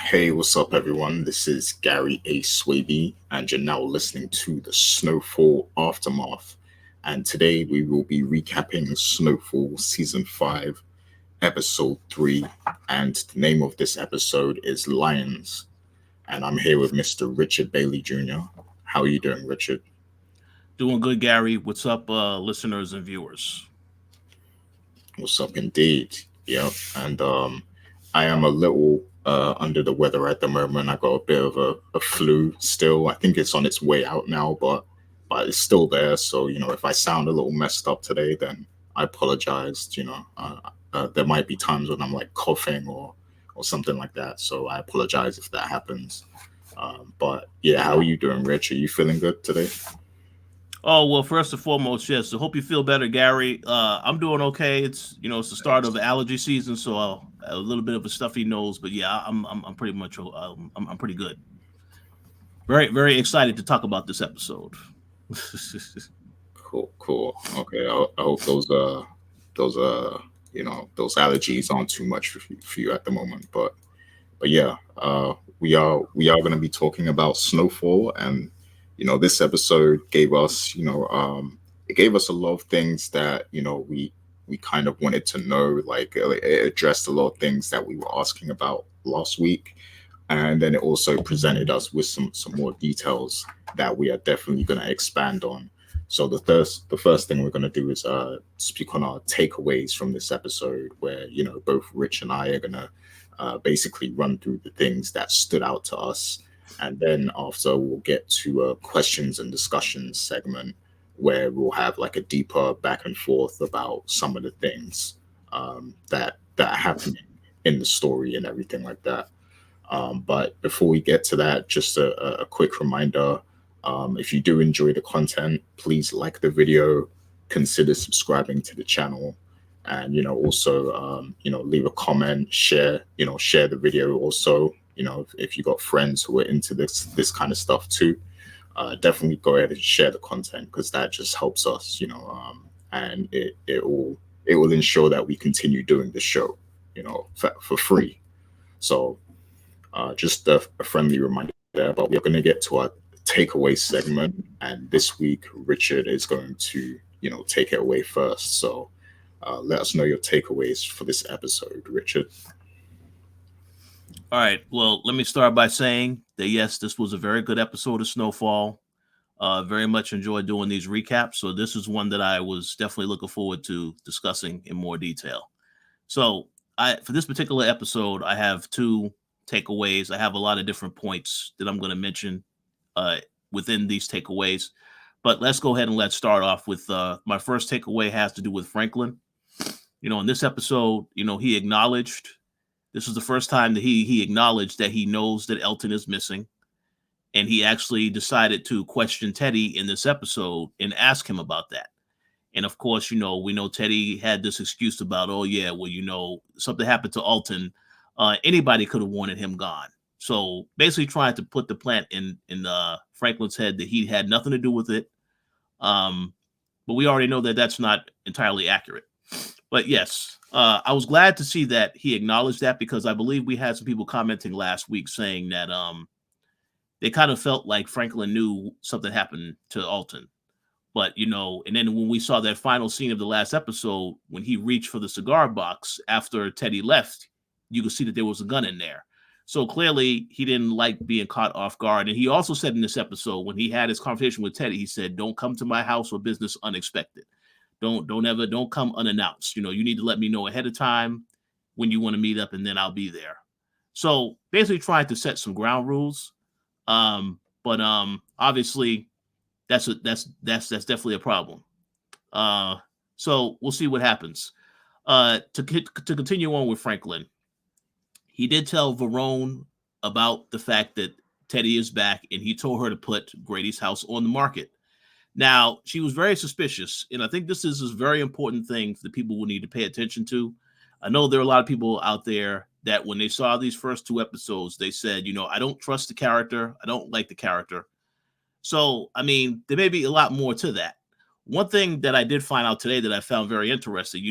Hey, what's up, everyone? This is Gary A. Swaby, and you're now listening to the Snowfall Aftermath. And today we will be recapping Snowfall Season 5, Episode 3. And the name of this episode is Lions. And I'm here with Mr. Richard Bailey Jr. How are you doing, Richard? Doing good, Gary. What's up, listeners and viewers? What's up, indeed? Yeah, and I am a little under the weather at the moment. I got a bit of a flu still. I think it's on its way out now, but it's still there. So if I sound a little messed up today, then I apologize. There might be times when I'm like coughing or something like that. So I apologize if that happens. But yeah, how are you doing, Rich? Are you feeling good today? Oh well, first and foremost, yes. I hope you feel better, Gary. I'm doing okay. It's the start of the allergy season, so a little bit of a stuffy nose, but yeah, I'm pretty much I'm pretty good. Very very excited to talk about this episode. Cool, cool. Okay, I hope those allergies aren't too much for you at the moment. But yeah, we are going to be talking about Snowfall, and this episode gave us it gave us a lot of things that we kind of wanted to know. Like it addressed a lot of things that we were asking about last week, and then it also presented us with some more details that we are definitely going to expand on. So the first thing we're going to do is speak on our takeaways from this episode, where both Rich and I are going to basically run through the things that stood out to us, and then after we'll get to a questions and discussions segment where we'll have like a deeper back and forth about some of the things that are happening in the story and everything like that. But before we get to that, just a quick reminder, if you do enjoy the content, please like the video, consider subscribing to the channel, and also leave a comment, share the video. Also, if you got friends who are into this kind of stuff too, definitely go ahead and share the content, because that just helps us, and it will ensure that we continue doing the show, for free. So just a friendly reminder there, but we are going to get to our takeaway segment. And this week, Richard is going to, take it away first. So let us know your takeaways for this episode, Richard. All right. Well, let me start by saying that yes, this was a very good episode of Snowfall. Very much enjoyed doing these recaps. So this is one that I was definitely looking forward to discussing in more detail. So for this particular episode, I have two takeaways. I have a lot of different points that I'm going to mention uh, within these takeaways. But let's go ahead and let's start off with my first takeaway has to do with Franklin. In this episode, he acknowledged this was the first time that he acknowledged that he knows that Elton is missing, and he actually decided to question Teddy in this episode and ask him about that. And of course, we know Teddy had this excuse about, oh yeah, well, something happened to Alton. Anybody could have wanted him gone. So basically, trying to put the plant in Franklin's head that he had nothing to do with it. But we already know that that's not entirely accurate. But yes, I was glad to see that he acknowledged that, because I believe we had some people commenting last week saying that they kind of felt like Franklin knew something happened to Alton. But, and then when we saw that final scene of the last episode, when he reached for the cigar box after Teddy left, you could see that there was a gun in there. So clearly he didn't like being caught off guard. And he also said in this episode, when he had his conversation with Teddy, he said, don't come to my house or business unexpected. Don't come unannounced. You need to let me know ahead of time when you want to meet up, and then I'll be there. So basically trying to set some ground rules. But obviously that's definitely a problem. So we'll see what happens. To continue on with Franklin, he did tell Verone about the fact that Teddy is back, and he told her to put Grady's house on the market. Now, she was very suspicious, and I think this is a very important thing that people will need to pay attention to. I know there are a lot of people out there that when they saw these first two episodes, they said, I don't trust the character. I don't like the character. So, I mean, there may be a lot more to that. One thing that I did find out today that I found very interesting,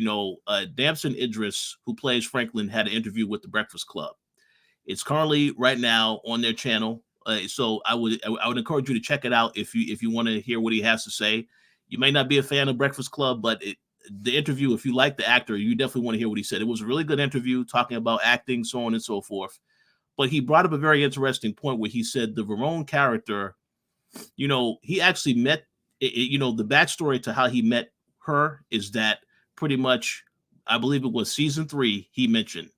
Damson Idris, who plays Franklin, had an interview with the Breakfast Club. It's currently right now on their channel. So I would encourage you to check it out if you want to hear what he has to say. You may not be a fan of Breakfast Club, but the interview, if you like the actor, you definitely want to hear what he said. It was a really good interview talking about acting, so on and so forth. But he brought up a very interesting point where he said the Verone character, he actually met, the backstory to how he met her is that pretty much, I believe it was season 3, he mentioned.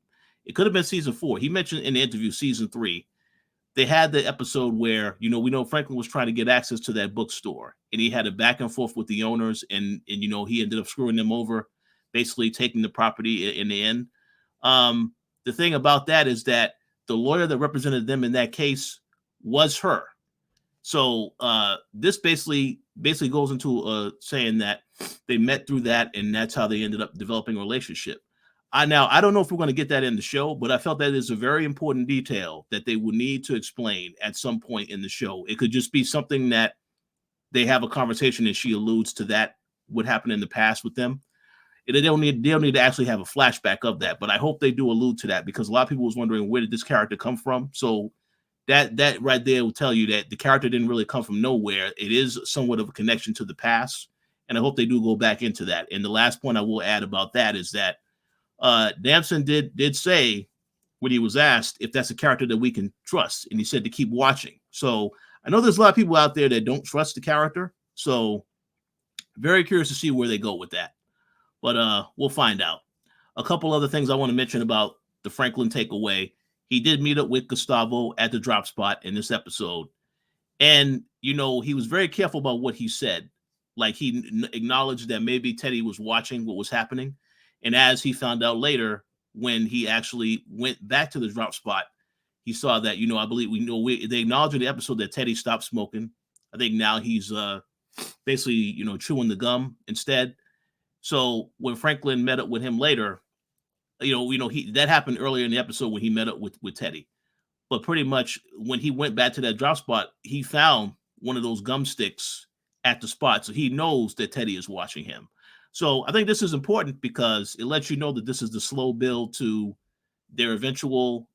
It could have been season 4. He mentioned in the interview season 3, they had the episode where, we know Franklin was trying to get access to that bookstore, and he had a back and forth with the owners, and he ended up screwing them over, basically taking the property in the end. The thing about that is that the lawyer that represented them in that case was her. So this basically goes into saying that they met through that, and that's how they ended up developing a relationship. I don't know if we're going to get that in the show, but I felt that is a very important detail that they would need to explain at some point in the show. It could just be something that they have a conversation and she alludes to that, what happened in the past with them. They don't need to actually have a flashback of that, but I hope they do allude to that, because a lot of people was wondering, where did this character come from? So that right there will tell you that the character didn't really come from nowhere. It is somewhat of a connection to the past, and I hope they do go back into that. And the last point I will add about that is that Damson did say, when he was asked if that's a character that we can trust, and he said to keep watching. So I know there's a lot of people out there that don't trust the character, so very curious to see where they go with that. But we'll find out. A couple other things I want to mention about the Franklin takeaway. He did meet up with Gustavo at the drop spot in this episode. And, he was very careful about what he said. Like, he acknowledged that maybe Teddy was watching what was happening. And as he found out later, when he actually went back to the drop spot, he saw that, I believe they acknowledged in the episode that Teddy stopped smoking. I think now he's basically, chewing the gum instead. So when Franklin met up with him later, that happened earlier in the episode when he met up with Teddy. But pretty much when he went back to that drop spot, he found one of those gum sticks at the spot. So he knows that Teddy is watching him. So I think this is important because it lets you know that this is the slow build to their eventual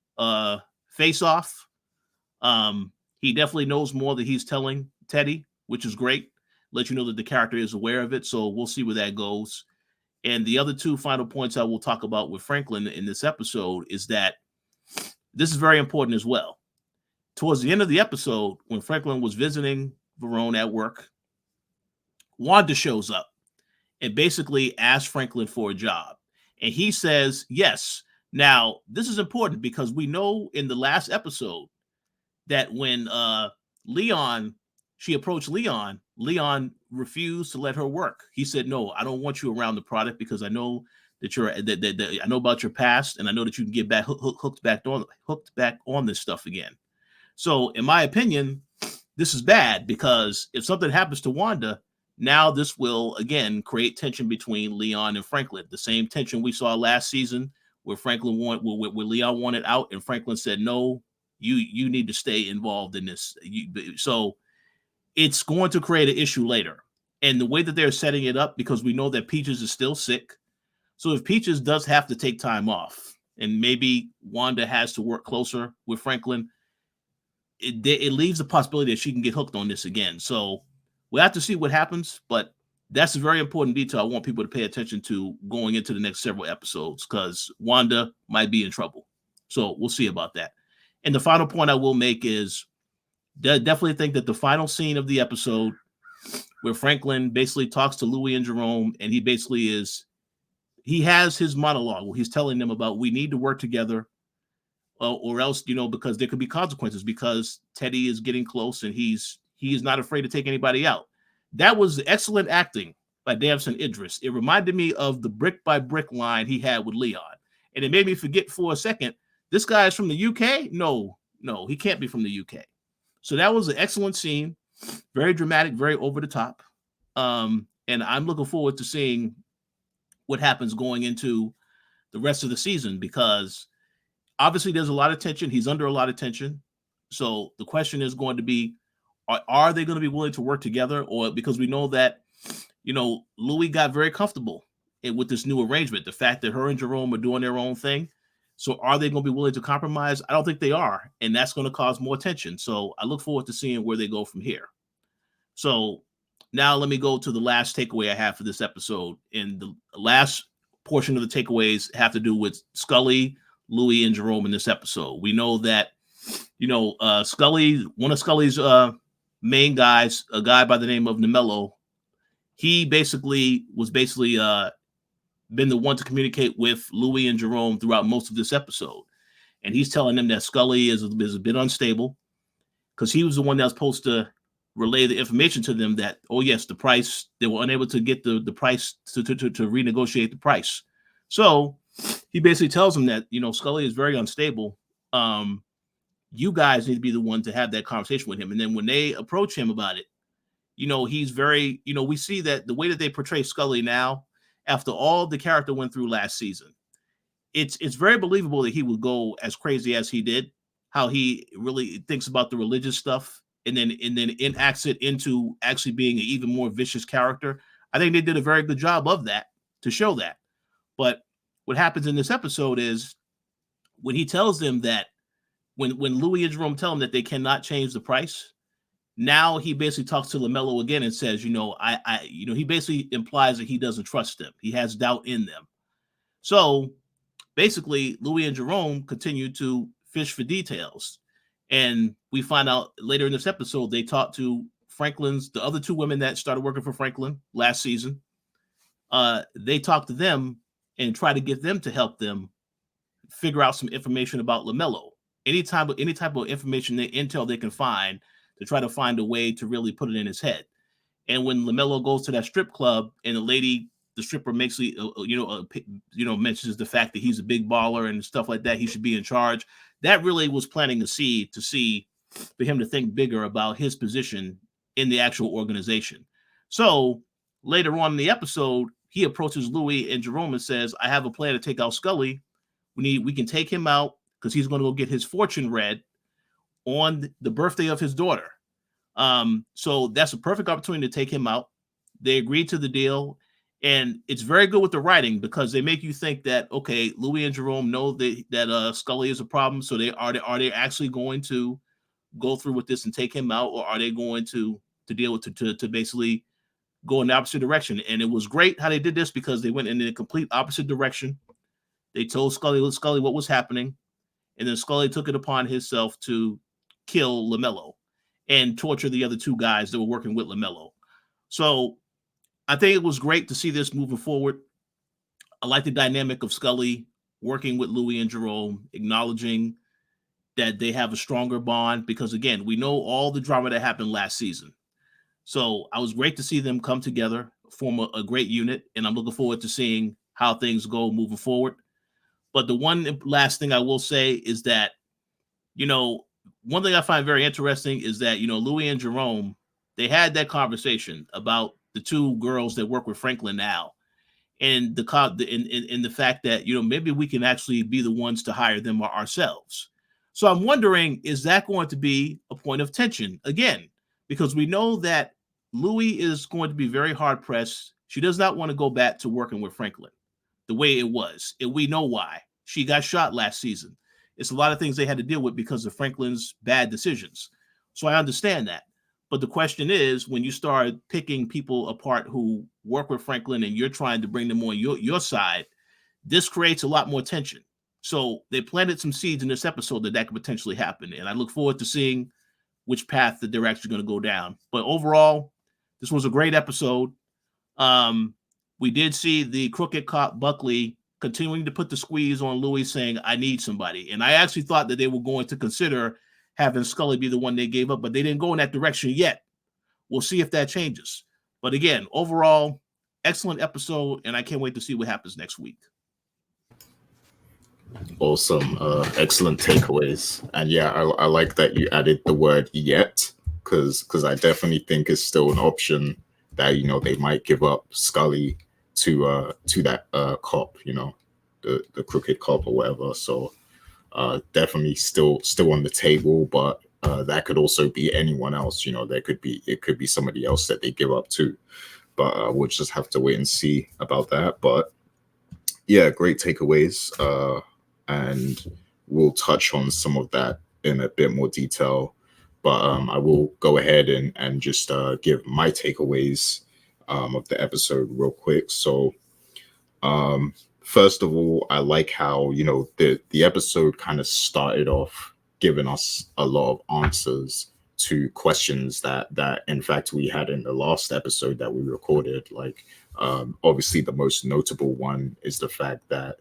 face-off. He definitely knows more that he's telling Teddy, which is great. Let you know that the character is aware of it. So we'll see where that goes. And the other two final points I will talk about with Franklin in this episode is that this is very important as well. Towards the end of the episode, when Franklin was visiting Verone at work, Wanda shows up and basically asks Franklin for a job. And he says yes. Now, this is important because we know in the last episode that when she approached Leon refused to let her work. He said, no, I don't want you around the product because I know that I know about your past, and I know that you can get back hooked back on this stuff again. So in my opinion, this is bad because if something happens to Wanda, now this will again create tension between Leon and Franklin. The same tension we saw last season where where Leon wanted out and Franklin said, no, you need to stay involved in this. So it's going to create an issue later. And the way that they're setting it up, because we know that Peaches is still sick. So if Peaches does have to take time off and maybe Wanda has to work closer with Franklin, it leaves the possibility that she can get hooked on this again. So we'll have to see what happens, but that's a very important detail I want people to pay attention to going into the next several episodes because Wanda might be in trouble. So we'll see about that. And the final point I will make is definitely think that the final scene of the episode where Franklin basically talks to Louie and Jerome, and he has his monologue where he's telling them about we need to work together or else, because there could be consequences because Teddy is getting close and he is not afraid to take anybody out. That was excellent acting by Damson Idris. It reminded me of the brick by brick line he had with Leon. And it made me forget for a second, this guy is from the UK? No, he can't be from the UK. So that was an excellent scene, very dramatic, very over the top. And I'm looking forward to seeing what happens going into the rest of the season because obviously there's a lot of tension. He's under a lot of tension. So the question is going to be, are they going to be willing to work together? Or because we know that, Louie got very comfortable with this new arrangement, the fact that her and Jerome are doing their own thing. So are they going to be willing to compromise? I don't think they are, and that's going to cause more tension. So I look forward to seeing where they go from here. So now let me go to the last takeaway I have for this episode. And the last portion of the takeaways have to do with Scully, Louie, and Jerome in this episode. We know that, Scully, one of Scully's main guys, a guy by the name of Mello, he was been the one to communicate with Louie and Jerome throughout most of this episode. And he's telling them that Scully is a bit unstable because he was the one that was supposed to relay the information to them that, oh yes, the price, they were unable to get the price to renegotiate the price. So he basically tells them that, Scully is very unstable. You guys need to be the one to have that conversation with him. And then when they approach him about it, he's very, we see that the way that they portray Scully now, after all the character went through last season, it's very believable that he would go as crazy as he did, how he really thinks about the religious stuff and then enacts it into actually being an even more vicious character. I think they did a very good job of that to show that. But what happens in this episode is when he tells them that when Louie and Jerome tell him that they cannot change the price, now he basically talks to Mello again and says, he basically implies that he doesn't trust them. He has doubt in them. So basically, Louie and Jerome continue to fish for details. And we find out later in this episode, they talked to the other two women that started working for Franklin last season. They talked to them and try to get them to help them figure out some information about LaMelo. Any type of information, intel they can find to try to find a way to really put it in his head. And when LaMelo goes to that strip club and the stripper makes mentions the fact that he's a big baller and stuff like that, he should be in charge. That really was planting a seed for him to think bigger about his position in the actual organization. So later on in the episode, he approaches Louie and Jerome and says, I have a plan to take out Scully. We can take him out because he's going to go get his fortune read on the birthday of his daughter. So that's a perfect opportunity to take him out. They agreed to the deal, and it's very good with the writing because they make you think that, okay, Louie and Jerome know that Scully is a problem. So are they actually going to go through with this and take him out, or are they going to deal with to basically go in the opposite direction? And it was great how they did this because they went in the complete opposite direction. They told Scully what was happening, and then Scully took it upon himself to kill LaMelo and torture the other two guys that were working with LaMelo. So I think it was great to see this moving forward. I like the dynamic of Scully working with Louie and Jerome, acknowledging that they have a stronger bond because, again, we know all the drama that happened last season. So I was great to see them come together, form a great unit, and I'm looking forward to seeing how things go moving forward. But the one last thing I will say is that, one thing I find very interesting is that, Louie and Jerome, they had that conversation about the two girls that work with Franklin now, and the fact that, maybe we can actually be the ones to hire them ourselves. So I'm wondering, is that going to be a point of tension again? Because we know that Louie is going to be very hard pressed. She does not want to go back to working with Franklin the way it was. And we know why. She got shot last season. It's a lot of things they had to deal with because of Franklin's bad decisions. So I understand that. But the question is, when you start picking people apart who work with Franklin and you're trying to bring them on your side, this creates a lot more tension. So they planted some seeds in this episode that could potentially happen. And I look forward to seeing which path that they're actually going to go down. But overall, this was a great episode. We did see the crooked cop Buckley continuing to put the squeeze on Louie, saying, I need somebody. And I actually thought that they were going to consider having Scully be the one they gave up, but they didn't go in that direction yet. We'll see if that changes. But again, overall, excellent episode, and I can't wait to see what happens next week. Awesome. Excellent takeaways. And yeah, I like that you added the word yet, because I definitely think it's still an option that, they might give up Scully to that cop, the crooked cop or whatever. So definitely still on the table, but that could also be anyone else. It could be somebody else that they give up to, but we'll just have to wait and see about that. But yeah, great takeaways. and we'll touch on some of that in a bit more detail. But I will go ahead and just give my takeaways of the episode real quick. So um, first of all, I like how the episode kind of started off giving us a lot of answers to questions that in fact we had in the last episode that we recorded. Like obviously, the most notable one is the fact that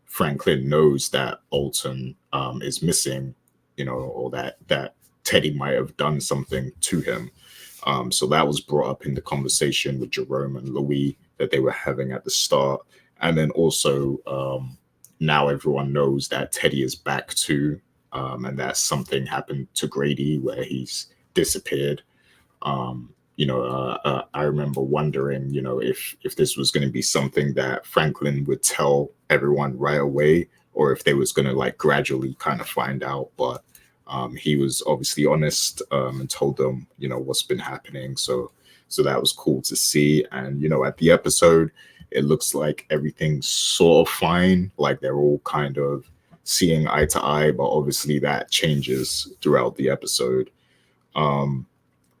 Franklin knows that Alton is missing, or that Teddy might have done something to him. So that was brought up in the conversation with Jerome and Louis that they were having at the start. And then also, now everyone knows that Teddy is back too, and that something happened to Grady where he's disappeared. I remember wondering, if this was going to be something that Franklin would tell everyone right away, or if they was going to like gradually kind of find out. But he was obviously honest, and told them, what's been happening. So that was cool to see. And at the episode, it looks like everything's sort of fine. Like they're all kind of seeing eye to eye, but obviously that changes throughout the episode. Um,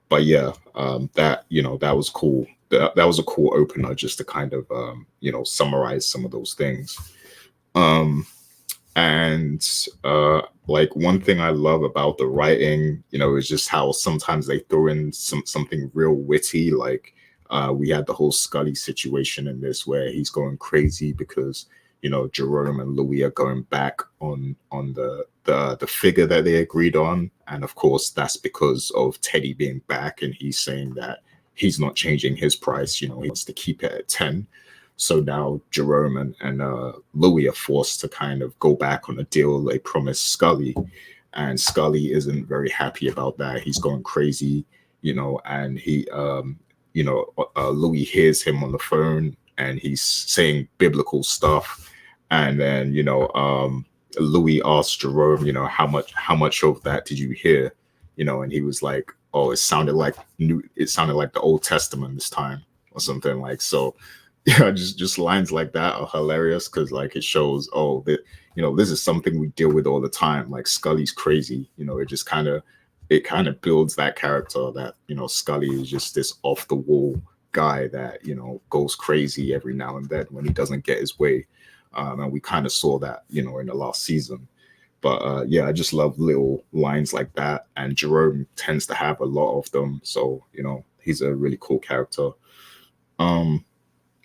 but yeah, that was cool. That was a cool opener just to kind of summarize some of those things. Um, and like one thing I love about the writing, is just how sometimes they throw in something real witty. Like we had the whole Scully situation in this where he's going crazy because Jerome and Louis are going back on the figure that they agreed on, and of course that's because of Teddy being back, and he's saying that he's not changing his price. He wants to keep it at 10. So now Jerome and Louis are forced to kind of go back on a deal they promised Scully. And Scully isn't very happy about that. He's going crazy, and Louis hears him on the phone and he's saying biblical stuff. And then, Louis asks Jerome, how much of that did you hear? And he was like, oh, it sounded like the Old Testament this time or something like so. Yeah, just lines like that are hilarious because like it shows, oh, that this is something we deal with all the time. Like Scully's crazy, it kind of builds that character that Scully is just this off the wall guy that goes crazy every now and then when he doesn't get his way, and we kind of saw that in the last season. But yeah, I just love little lines like that, and Jerome tends to have a lot of them, so he's a really cool character. Um,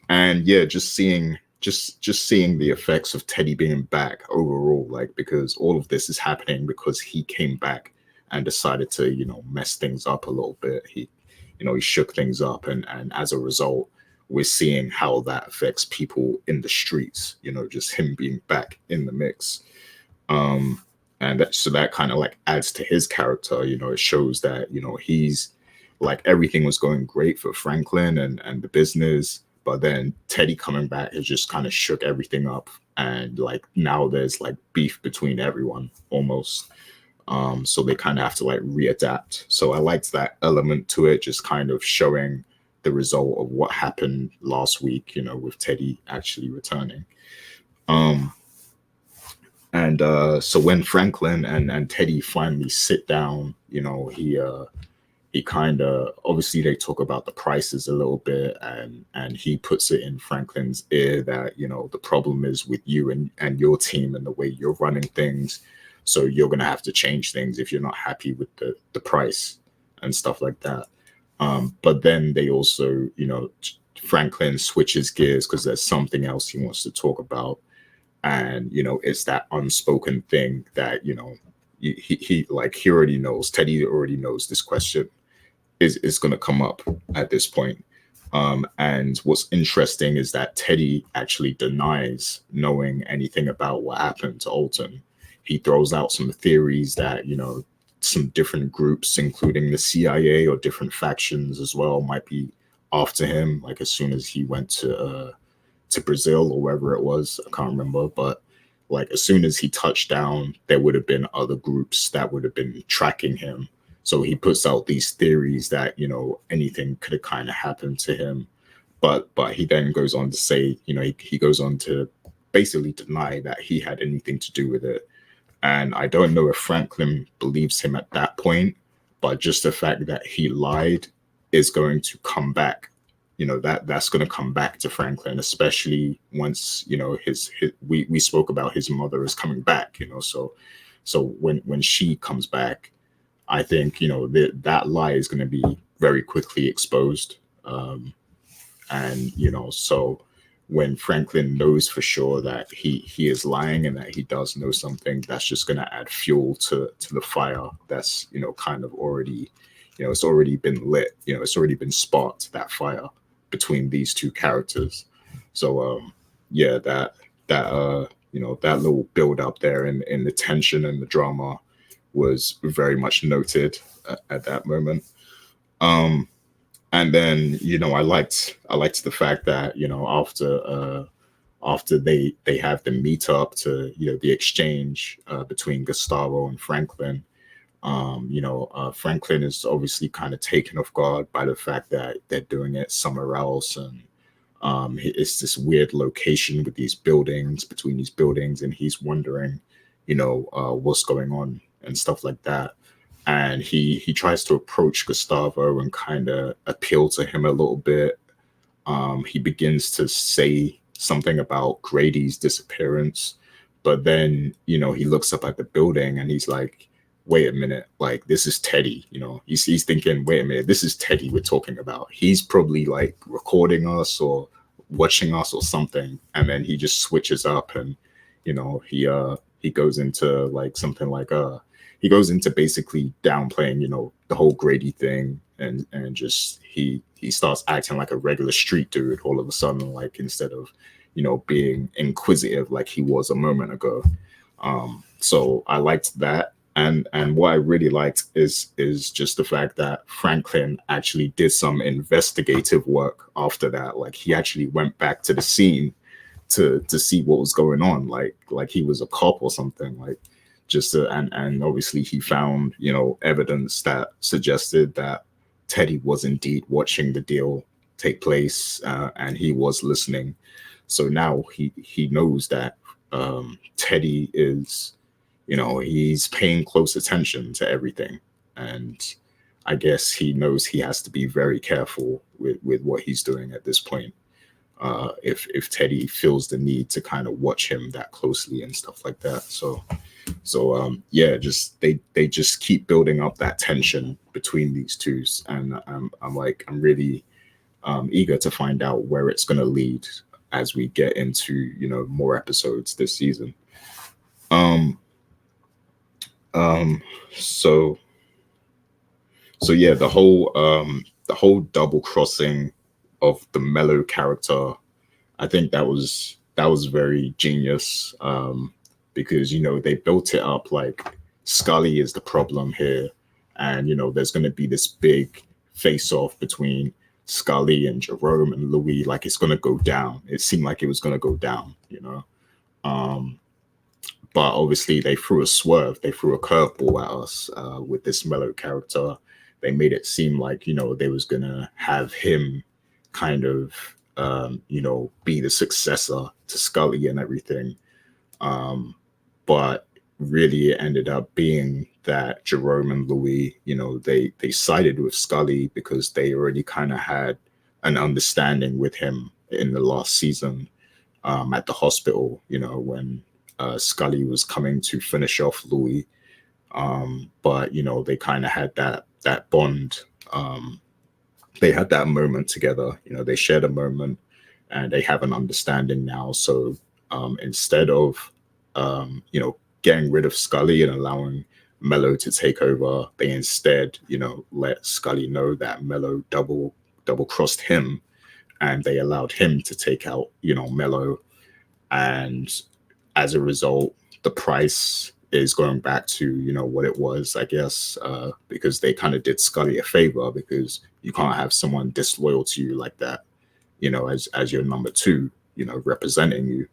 and yeah, just seeing the effects of Teddy being back overall, like because all of this is happening because he came back and decided to mess things up a little bit. He shook things up, and as a result, we're seeing how that affects people in the streets. Just him being back in the mix. um and that kind of like adds to his character. It shows that he's like everything was going great for Franklin and the business, but then Teddy coming back has just kind of shook everything up, and like now there's like beef between everyone almost. So they kind of have to like readapt. So I liked that element to it, just kind of showing the result of what happened last week, with Teddy actually returning. um and so when Franklin and Teddy finally sit down, he kind of, obviously they talk about the prices a little bit, and he puts it in Franklin's ear that the problem is with you and your team and the way you're running things, so you're going to have to change things if you're not happy with the price and stuff like that. But then they also, Franklin switches gears because there's something else he wants to talk about, and it's that unspoken thing that he already knows. Teddy already knows this question is going to come up at this point. And what's interesting is that Teddy actually denies knowing anything about what happened to Alton. He throws out some theories that some different groups, including the CIA or different factions as well, might be after him. Like as soon as he went to Brazil or wherever it was, I can't remember, but like as soon as he touched down, there would have been other groups that would have been tracking him. So he puts out these theories that anything could have kind of happened to him, but he then goes on to say, he goes on to basically deny that he had anything to do with it. And I don't know if Franklin believes him at that point, but just the fact that he lied is going to come back. That's going to come back to Franklin, especially once we spoke about his mother is coming back. So when she comes back, I think that lie is going to be very quickly exposed. And so when Franklin knows for sure that he is lying and that he does know something, that's just going to add fuel to the fire that's kind of already, it's already been lit, it's already been sparked, that fire between these two characters. So yeah, that little build up there in the tension and the drama was very much noted at that moment. um and then I liked the fact that after they have the meetup to the exchange between Gustavo and Franklin. Franklin is obviously kind of taken off guard by the fact that they're doing it somewhere else, and it's this weird location with these buildings, between these buildings, and he's wondering what's going on and stuff like that. And he tries to approach Gustavo and kind of appeal to him a little bit. He begins to say something about Grady's disappearance, but then he looks up at the building and he's like, "Wait a minute, like this is Teddy." He's thinking, "Wait a minute, this is Teddy we're talking about. He's probably like recording us or watching us or something." And then he just switches up, and he goes into like something like he goes into basically downplaying the whole Grady thing, and just he starts acting like a regular street dude all of a sudden, like instead of being inquisitive like he was a moment ago. So I liked that. And what I really liked is just the fact that Franklin actually did some investigative work after that. Like he actually went back to the scene to see what was going on, like he was a cop or something, like just to, and obviously he found evidence that suggested that Teddy was indeed watching the deal take place, and he was listening. So now he knows that Teddy is he's paying close attention to everything, and I guess he knows he has to be very careful with what he's doing at this point. If Teddy feels the need to kind of watch him that closely and stuff like that. So yeah, just they just keep building up that tension between these two, and I'm really eager to find out where it's going to lead as we get into more episodes this season. Um, um, so so yeah, the whole double crossing of the Mellow character, I think that was very genius, because they built it up like Scully is the problem here, and there's going to be this big face off between Scully and Jerome and Louis. Like it's going to go down. It seemed like it was going to go down. Um, but obviously they threw a swerve, they threw a curveball at us with this Mellow character. They made it seem like they was gonna have him kind of be the successor to Scully and everything. But really it ended up being that Jerome and Louis, they sided with Scully because they already kind of had an understanding with him in the last season, at the hospital, when Scully was coming to finish off Louis. But they kind of had that bond. They had that moment together. They shared a moment, and they have an understanding now. So instead of getting rid of Scully and allowing Mello to take over, they instead let Scully know that Mello double crossed him, and they allowed him to take out Mello. And as a result, the price is going back to what it was, I guess, because they kind of did Scully a favor, because you can't have someone disloyal to you like that, as your number two, representing you.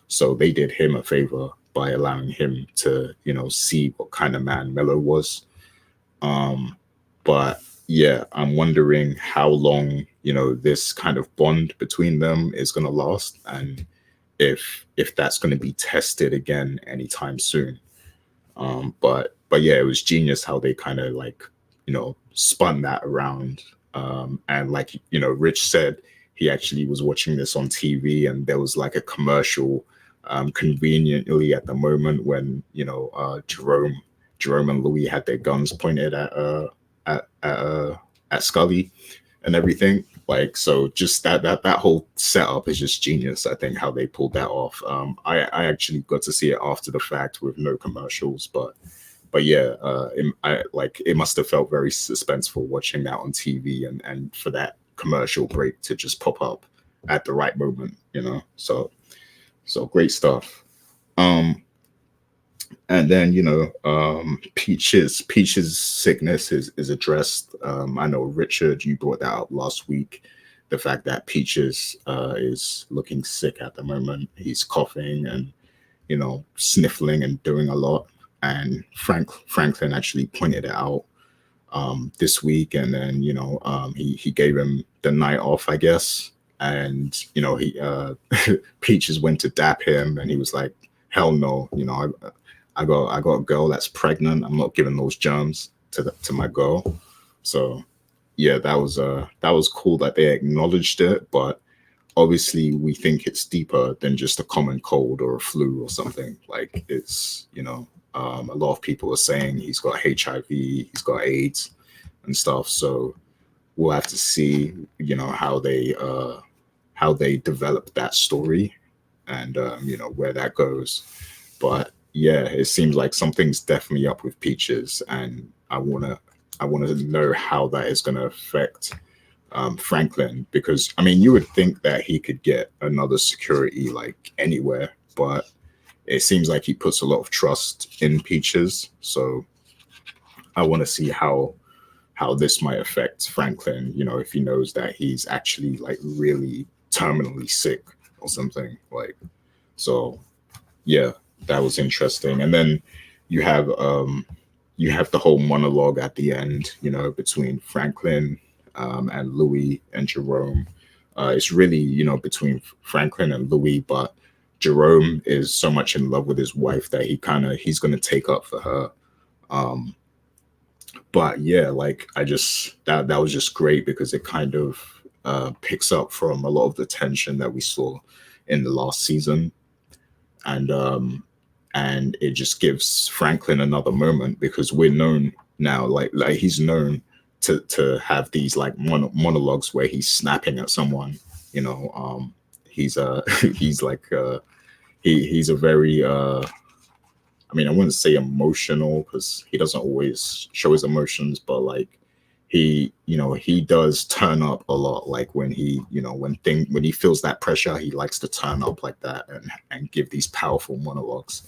So they did him a favor by allowing him to see what kind of man Mello was. But yeah, I'm wondering how long this kind of bond between them is going to last, and if that's going to be tested again anytime soon. But yeah, it was genius how they kind of like, spun that around. And like, Rich said, he actually was watching this on TV, and there was like a commercial, conveniently at the moment when, Jerome and Louis had their guns pointed at at, uh, at Scully and everything. Like, so just that whole setup is just genius. I think how they pulled that off. I actually got to see it after the fact with no commercials, but yeah, it must have felt very suspenseful watching that on TV, and for that commercial break to just pop up at the right moment, So great stuff. Um, and then Peach's sickness is addressed. I know, Richard, you brought that up last week, the fact that Peaches is looking sick at the moment. He's coughing and sniffling and doing a lot. And Franklin actually pointed it out this week, and then he gave him the night off, I guess. And he Peaches went to dap him, and he was like, "Hell no, I got a girl that's pregnant. I'm not giving those germs to my girl." So yeah, that was cool that they acknowledged it, but obviously we think it's deeper than just a common cold or a flu or something. Like, it's a lot of people are saying he's got HIV, he's got AIDS and stuff. So we'll have to see, how they develop that story, and where that goes. But yeah, it seems like something's definitely up with Peaches, and I want to know how that is going to affect Franklin, because I mean, you would think that he could get another security like anywhere, but it seems like he puts a lot of trust in Peaches. So I want to see how this might affect Franklin. If he knows that he's actually like really terminally sick or something. Like, so yeah, that was interesting. And then you have um you have the whole monologue at the end, between Franklin and Louis and Jerome. It's really, between Franklin and Louis, but Jerome is so much in love with his wife that he's gonna take up for her. Um, but yeah, like, I just that was just great because it kind of picks up from a lot of the tension that we saw in the last season, and it just gives Franklin another moment, because we're known now, like he's known to have these like monologues where he's snapping at someone. You know, he's he's like he's a very I mean, I wouldn't say emotional because he doesn't always show his emotions, but like he does turn up a lot. Like when when he feels that pressure, he likes to turn up like that and give these powerful monologues.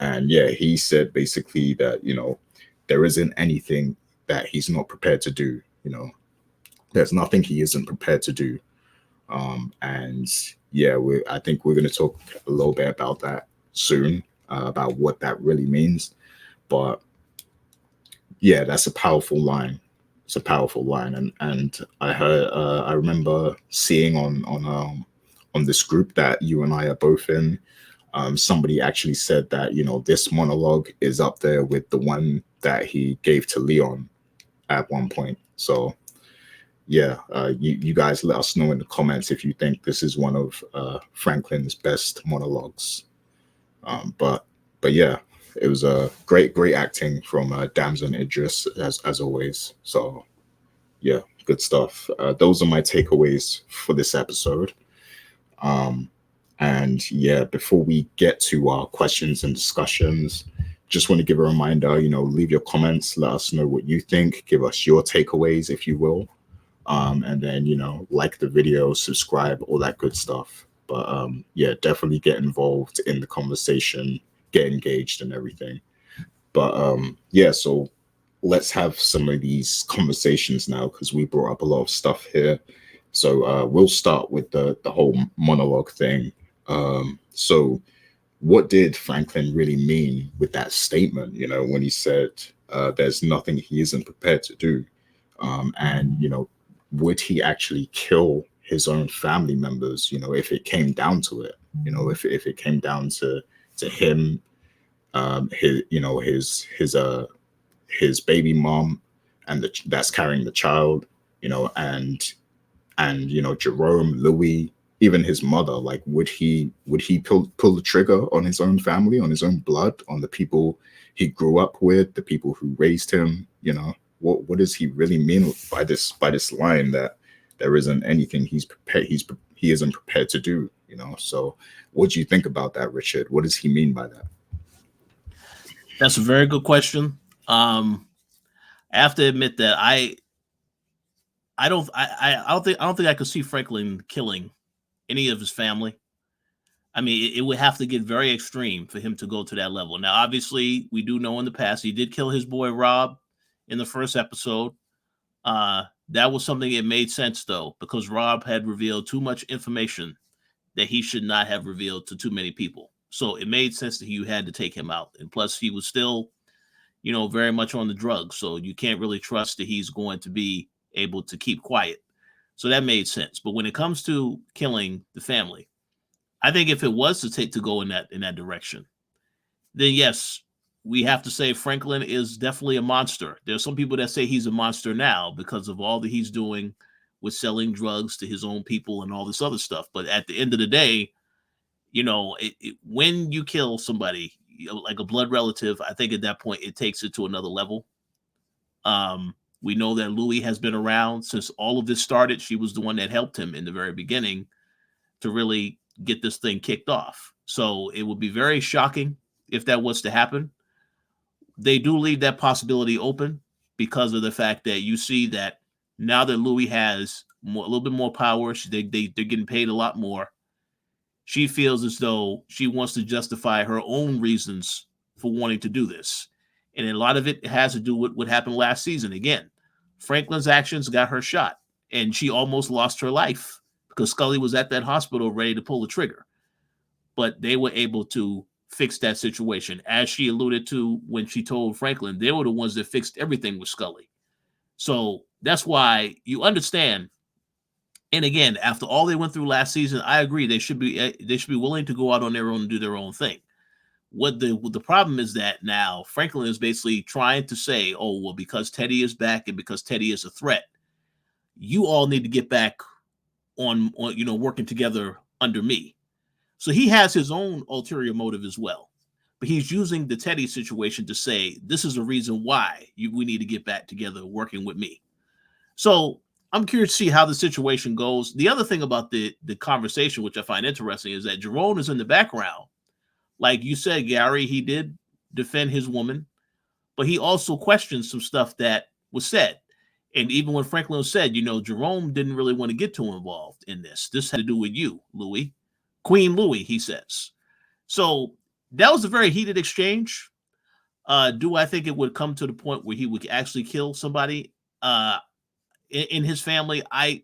And yeah, he said basically that there isn't anything that he's not prepared to do. There's nothing he isn't prepared to do. And yeah, I think we're going to talk a little bit about that soon, about what that really means. But yeah, that's a powerful line. It's a powerful line, and I remember seeing on this group that you and I are both in. Somebody actually said that this monologue is up there with the one that he gave to Leon at one point. So yeah, you guys let us know in the comments if you think this is one of Franklin's best monologues. But yeah, it was a great acting from Damson Idris as always. So yeah, good stuff. Those are my takeaways for this episode. Um, and yeah, before we get to our questions and discussions, just want to give a reminder, leave your comments, let us know what you think, give us your takeaways, if you will. And then, like the video, subscribe, all that good stuff. But yeah, definitely get involved in the conversation, get engaged and everything. But yeah, so let's have some of these conversations now because we brought up a lot of stuff here. So we'll start with the whole monologue thing. So what did Franklin really mean with that statement, when he said there's nothing he isn't prepared to do? And, would he actually kill his own family members, if it came down to it? You know, if it came down to him, his you know his baby mom, and that's carrying the child, you know, and you know Jerome, Louis, even his mother, like would he pull the trigger on his own family, on his own blood, on the people he grew up with, the people who raised him? You know, what does he really mean by this line that there isn't anything he isn't prepared to do? You know, so what do you think about that, Richard? What does he mean by that? That's a very good question. I have to admit that I don't think I could see Franklin killing any of his family. I mean, it would have to get very extreme for him to go to that level. Now, obviously, we do know in the past he did kill his boy Rob in the first episode. That was something it made sense though, because Rob had revealed too much information that he should not have revealed to too many people. So it made sense that you had to take him out. And plus, he was still, you know, very much on the drugs. So you can't really trust that he's going to be able to keep quiet. So that made sense. But when it comes to killing the family, I think if it was to take to go in that direction, then yes, we have to say Franklin is definitely a monster. There's some people that say he's a monster now because of all that he's doing with selling drugs to his own people and all this other stuff. But at the end of the day, you know, when you kill somebody, you know, like a blood relative, I think at that point it takes it to another level. We know that Louie has been around since all of this started. She was the one that helped him in the very beginning to really get this thing kicked off. So it would be very shocking if that was to happen. They do leave that possibility open because of the fact that you see that now that Louis has more, a little bit more power, they're getting paid a lot more. She feels as though she wants to justify her own reasons for wanting to do this. And a lot of it has to do with what happened last season. Again, Franklin's actions got her shot, and she almost lost her life because Scully was at that hospital ready to pull the trigger. But they were able to fix that situation. As she alluded to when she told Franklin, they were the ones that fixed everything with Scully. So that's why you understand. And again, after all they went through last season, I agree they should be willing to go out on their own and do their own thing. What the problem is that now Franklin is basically trying to say, oh well, because Teddy is back and because Teddy is a threat, you all need to get back on you know working together under me. So he has his own ulterior motive as well. But he's using the Teddy situation to say, this is a reason why we need to get back together working with me. So I'm curious to see how the situation goes. The other thing about the conversation, which I find interesting, is that Jerome is in the background. Like you said, Gary, he did defend his woman, but he also questioned some stuff that was said. And even when Franklin said, you know, Jerome didn't really want to get too involved in this. This had to do with you, Louis. Queen Louie, he says. So that was a very heated exchange. Do I think it would come to the point where he would actually kill somebody in his family? I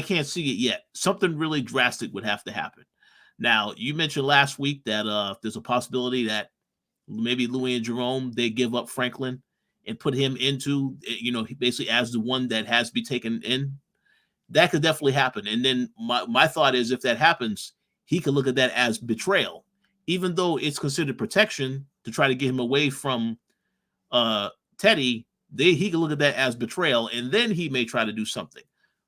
can't see it yet. Something really drastic would have to happen. Now, you mentioned last week that there's a possibility that maybe Louis and Jerome they give up Franklin and put him into you know basically as the one that has to be taken in. That could definitely happen. And then my thought is if that happens, he could look at that as betrayal, even though it's considered protection to try to get him away from Teddy. He could look at that as betrayal, and then he may try to do something.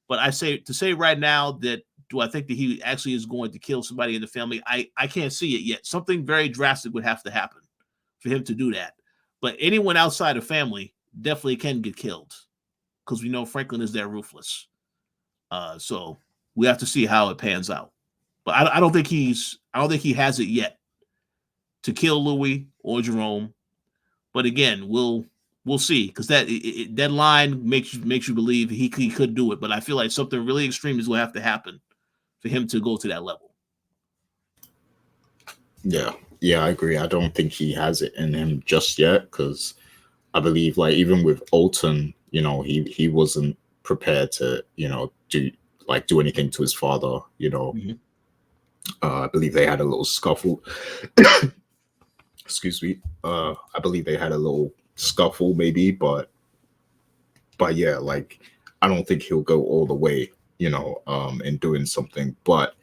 But I say to say right now that do I think that he actually is going to kill somebody in the family? I can't see it yet. Something very drastic would have to happen for him to do that. But anyone outside of family definitely can get killed because we know Franklin is that ruthless. So we have to see how it pans out. But I don't think I don't think he has it yet to kill Louis or Jerome. But again, we'll see because that line makes you believe he could do it. But I feel like something really extreme is going to have to happen for him to go to that level. Yeah, yeah, I agree. I don't think he has it in him just yet because I believe, like, even with Alton, you know, he wasn't prepared to, you know, do anything to his father. You know, I believe they had a little scuffle. Excuse me. I believe they had a little scuffle, maybe, but yeah, like, I don't think he'll go all the way, you know, in doing something. But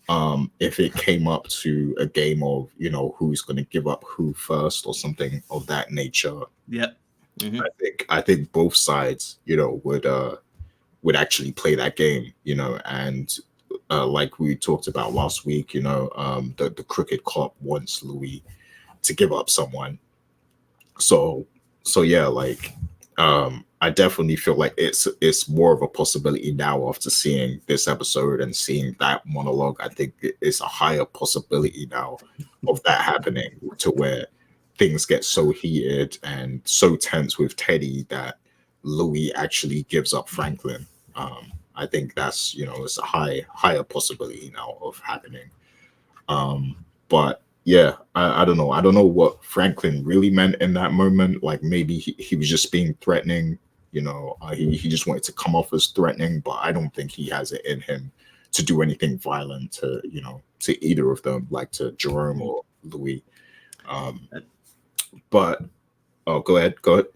if it came up to a game of, who's going to give up who first or something of that nature. Yep. Mm-hmm. I think both sides, would actually play that game, and like we talked about last week, the crooked cop wants Louis to give up someone. So yeah, like I definitely feel like it's more of a possibility now after seeing this episode and seeing that monologue. I think it's a higher possibility now of that happening, to where things get so heated and so tense with Teddy that Louis actually gives up Franklin. I think that's, it's a higher possibility now of happening. But yeah, I don't know. I don't know what Franklin really meant in that moment. Like maybe he was just being threatening. He just wanted to come off as threatening, but I don't think he has it in him to do anything violent to, to either of them, like to Jerome or Louis. But oh, go ahead. Go ahead.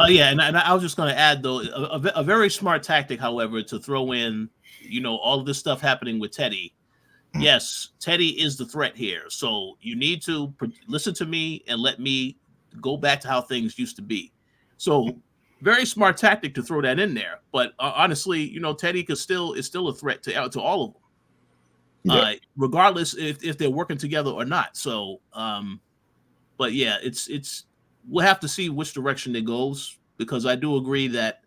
Yeah, and I was just going to add though, a very smart tactic, however, to throw in, all of this stuff happening with Teddy. Yes, Teddy is the threat here. So you need to listen to me and let me go back to how things used to be. So very smart tactic to throw that in there. But honestly, Teddy is still a threat to all of them, regardless if they're working together or not. So, but yeah, it's we'll have to see which direction it goes, because I do agree that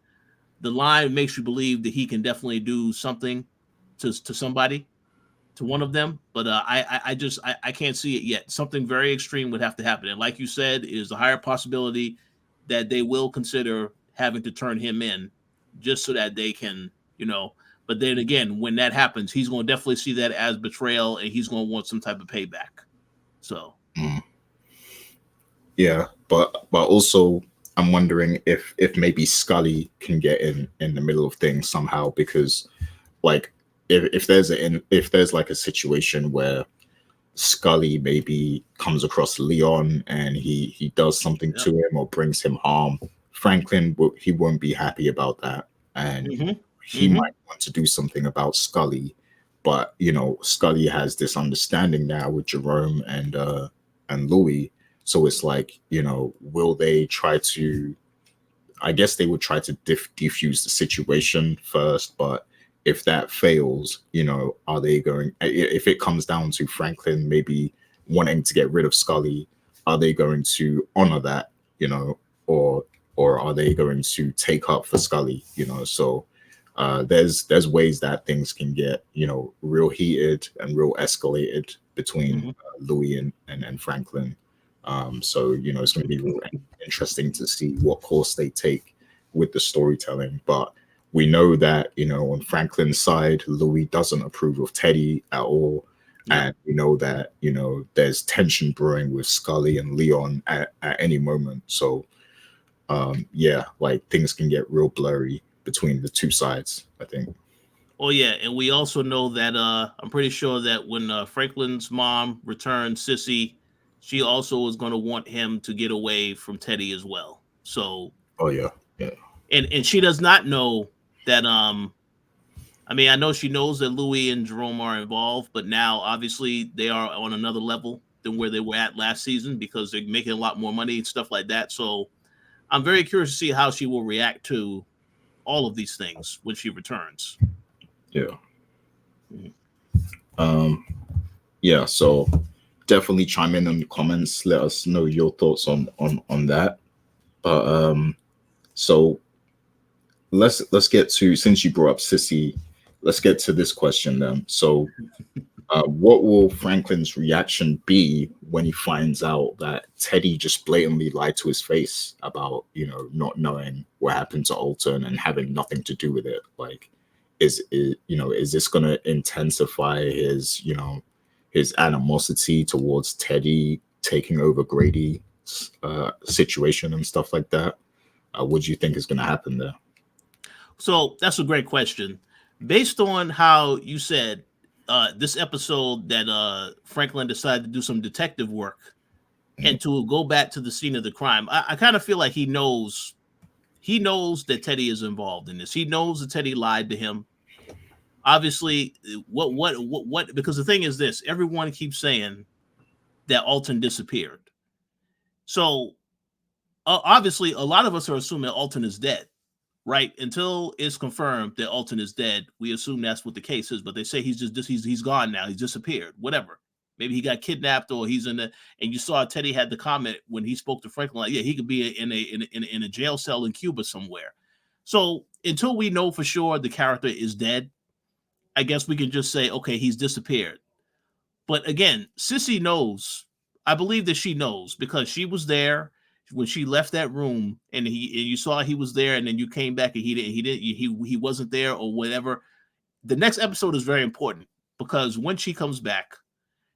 the line makes you believe that he can definitely do something to somebody, to one of them, but I can't see it yet. Something very extreme would have to happen, and like you said, is a higher possibility that they will consider having to turn him in, just so that they can, But then again, when that happens, he's going to definitely see that as betrayal, and he's going to want some type of payback. So, yeah, but also I'm wondering if maybe Scully can get in the middle of things somehow, because like if there's like a situation where Scully maybe comes across Leon and he does something to him or brings him harm, Franklin he won't be happy about that, and he might want to do something about Scully. But Scully has this understanding now with Jerome and Louis, so it's like, will they try to? I guess they would try to defuse the situation first, but if that fails, are they going? If it comes down to Franklin maybe wanting to get rid of Scully, are they going to honor that, or are they going to take up for Scully? So there's ways that things can get, real heated and real escalated between Louis and Franklin. So it's going to be real interesting to see what course they take with the storytelling. But we know that, on Franklin's side, Louis doesn't approve of Teddy at all. And we know that, there's tension brewing with Scully and Leon at any moment. So, yeah, like things can get real blurry between the two sides, I think. Oh, yeah. And we also know that I'm pretty sure that when Franklin's mom returned Sissy, she also is going to want him to get away from Teddy as well. So, oh, yeah. Yeah. And she does not know that I mean, I know she knows that Louis and Jerome are involved, but now obviously they are on another level than where they were at last season, because they're making a lot more money and stuff like that. So I'm very curious to see how she will react to all of these things when she returns. Yeah. Yeah, so definitely chime in the comments, let us know your thoughts on that. But so let's get to, since you brought up Sissy, let's get to this question then. So what will Franklin's reaction be when he finds out that Teddy just blatantly lied to his face about, not knowing what happened to Alton and having nothing to do with it? Like, is this going to intensify his, his animosity towards Teddy taking over Grady's situation and stuff like that? What do you think is going to happen there? So that's a great question. Based on how you said this episode that Franklin decided to do some detective work and to go back to the scene of the crime, I kind of feel like he knows that Teddy is involved in this. He knows that Teddy lied to him. obviously, what? Because the thing is this: everyone keeps saying that Alton disappeared. So obviously, a lot of us are assuming Alton is dead, right? Until it's confirmed that Alton is dead, we assume that's what the case is. But they say he's gone now. He's disappeared. Whatever. Maybe he got kidnapped or he's in the. And you saw Teddy had the comment when he spoke to Franklin, like, yeah, he could be in a jail cell in Cuba somewhere. So until we know for sure the character is dead, I guess we can just say, okay, he's disappeared. But again, Sissy knows. I believe that she knows because she was there when she left that room, and you saw he was there, and then you came back and he wasn't there or whatever. The next episode is very important because when she comes back,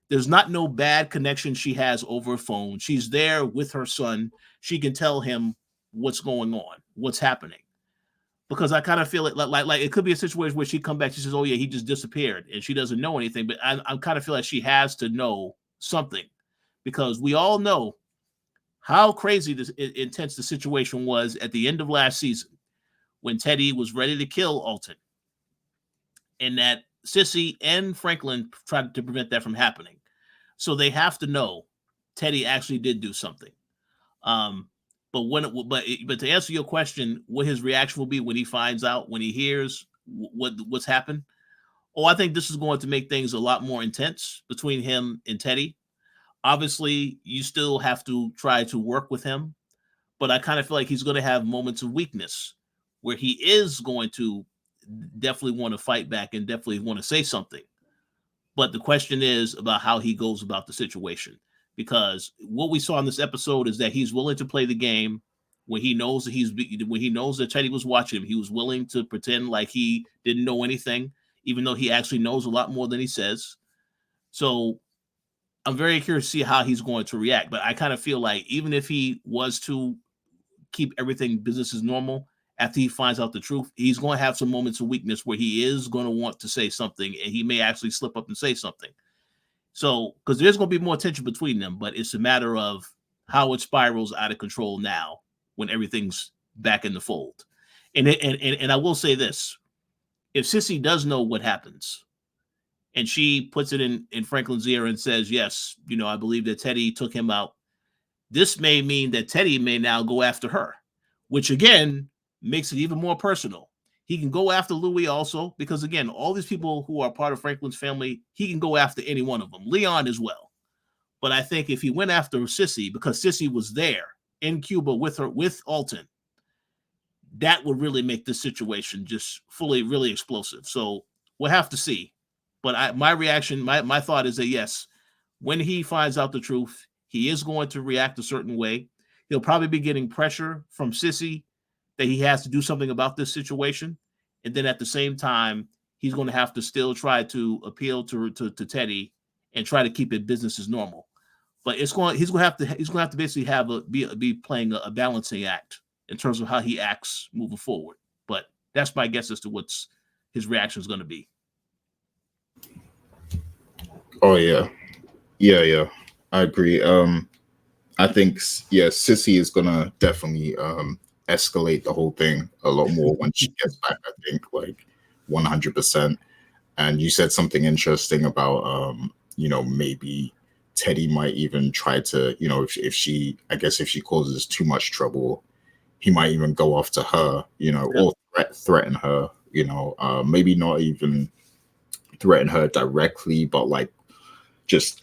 there's not no bad connection she has over a phone. She's there with her son. She can tell him what's going on, what's happening. Because I kind of feel it like it could be a situation where she come back, she says, "Oh yeah, he just disappeared," and she doesn't know anything. But I kind of feel like she has to know something because we all know how crazy intense the situation was at the end of last season when Teddy was ready to kill Alton, and that Sissy and Franklin tried to prevent that from happening. So they have to know Teddy actually did do something. But to answer your question, what his reaction will be when he finds out, when he hears what's happened. Oh, I think this is going to make things a lot more intense between him and Teddy. Obviously, you still have to try to work with him, but I kind of feel like he's going to have moments of weakness where he is going to definitely want to fight back and definitely want to say something. But the question is about how he goes about the situation. Because what we saw in this episode is that he's willing to play the game when he knows that Teddy was watching him. He was willing to pretend like he didn't know anything, even though he actually knows a lot more than he says. So I'm very curious to see how he's going to react. But I kind of feel like even if he was to keep everything business as normal, after he finds out the truth, he's going to have some moments of weakness where he is going to want to say something, and he may actually slip up and say something. So, because there's going to be more tension between them, but it's a matter of how it spirals out of control now when everything's back in the fold. And I will say this: if Sissy does know what happens, and she puts it in Franklin's ear and says, "Yes, I believe that Teddy took him out," this may mean that Teddy may now go after her, which again makes it even more personal. He can go after Louie also because, again, all these people who are part of Franklin's family, he can go after any one of them. Leon as well. But I think if he went after Sissy, because Sissy was there in Cuba with Alton, that would really make this situation just fully really explosive. So we'll have to see. But my reaction, my thought is that yes, when he finds out the truth, he is going to react a certain way. He'll probably be getting pressure from Sissy that he has to do something about this situation. And then at the same time, he's going to have to still try to appeal to Teddy and try to keep it business as normal. But he's going to have to basically be playing a balancing act in terms of how he acts moving forward. But that's my guess as to what's his reaction is going to be. Oh yeah, I agree. I think Sissy is gonna definitely escalate the whole thing a lot more when she gets back. I think like 100%. And you said something interesting about maybe Teddy might even try to if she causes too much trouble, he might even go after her, or threaten her, maybe not even threaten her directly, but like just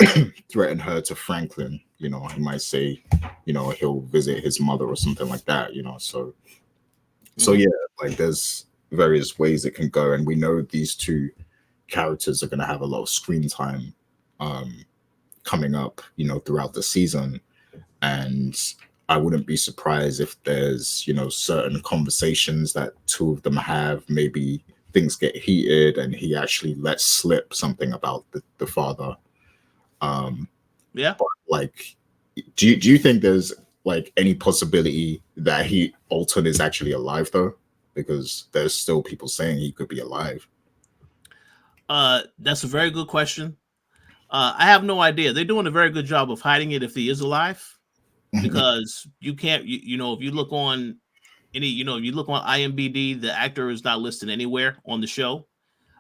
threaten her to Franklin. He might say, he'll visit his mother or something like that. So yeah, like there's various ways it can go, and we know these two characters are going to have a lot of screen time coming up, throughout the season, and I wouldn't be surprised if there's certain conversations that two of them have. Maybe things get heated, and he actually lets slip something about the father. Yeah. But like, do you think there's like any possibility that Alton is actually alive though? Because there's still people saying he could be alive. That's a very good question. I have no idea. They're doing a very good job of hiding it if he is alive, because you can't, if you look on IMDb, the actor is not listed anywhere on the show.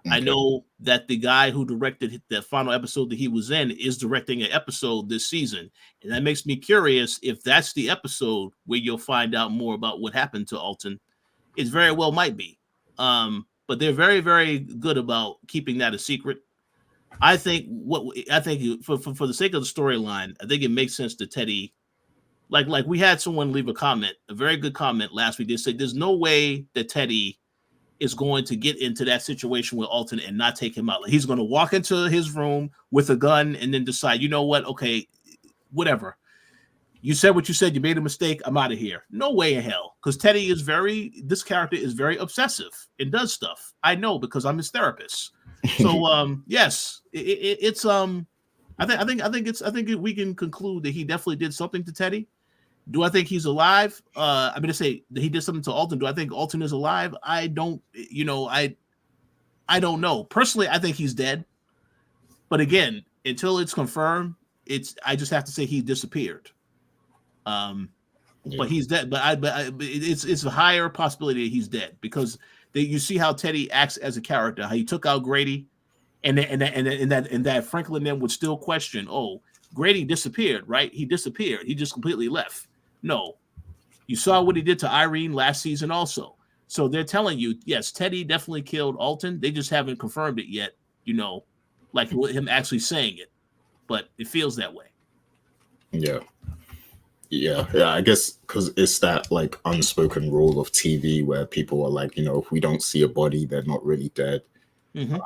I Okay. know that the guy who directed that final episode that he was in is directing an episode this season. And that makes me curious if that's the episode where you'll find out more about what happened to Alton. It very well might be. But they're very, very good about keeping that a secret. I think for the sake of the storyline, I think it makes sense to Teddy. Like we had someone leave a comment, a very good comment last week. They said there's no way that Teddy is going to get into that situation with Alton and not take him out. Like he's going to walk into his room with a gun and then decide, you know what? Okay, whatever. You said what you said. You made a mistake. I'm out of here. No way in hell. Because this character is very obsessive and does stuff. I know because I'm his therapist. So yes, it's I think we can conclude that he definitely did something to Teddy. Do I think he's alive? I mean, to say that he did something to Alton. Do I think Alton is alive? I don't. I don't know. Personally, I think he's dead. But again, until it's confirmed, I just have to say he disappeared. But he's dead. But it's a higher possibility that he's dead because you see how Teddy acts as a character. How he took out Grady, and that Franklin then would still question. Oh, Grady disappeared, right? He disappeared. He just completely left. No, you saw what he did to Irene last season also. So they're telling you, yes, Teddy definitely killed Alton. They just haven't confirmed it yet, like him actually saying it. But it feels that way. Yeah. I guess because it's that like unspoken rule of TV where people are like, if we don't see a body, they're not really dead. Mm-hmm.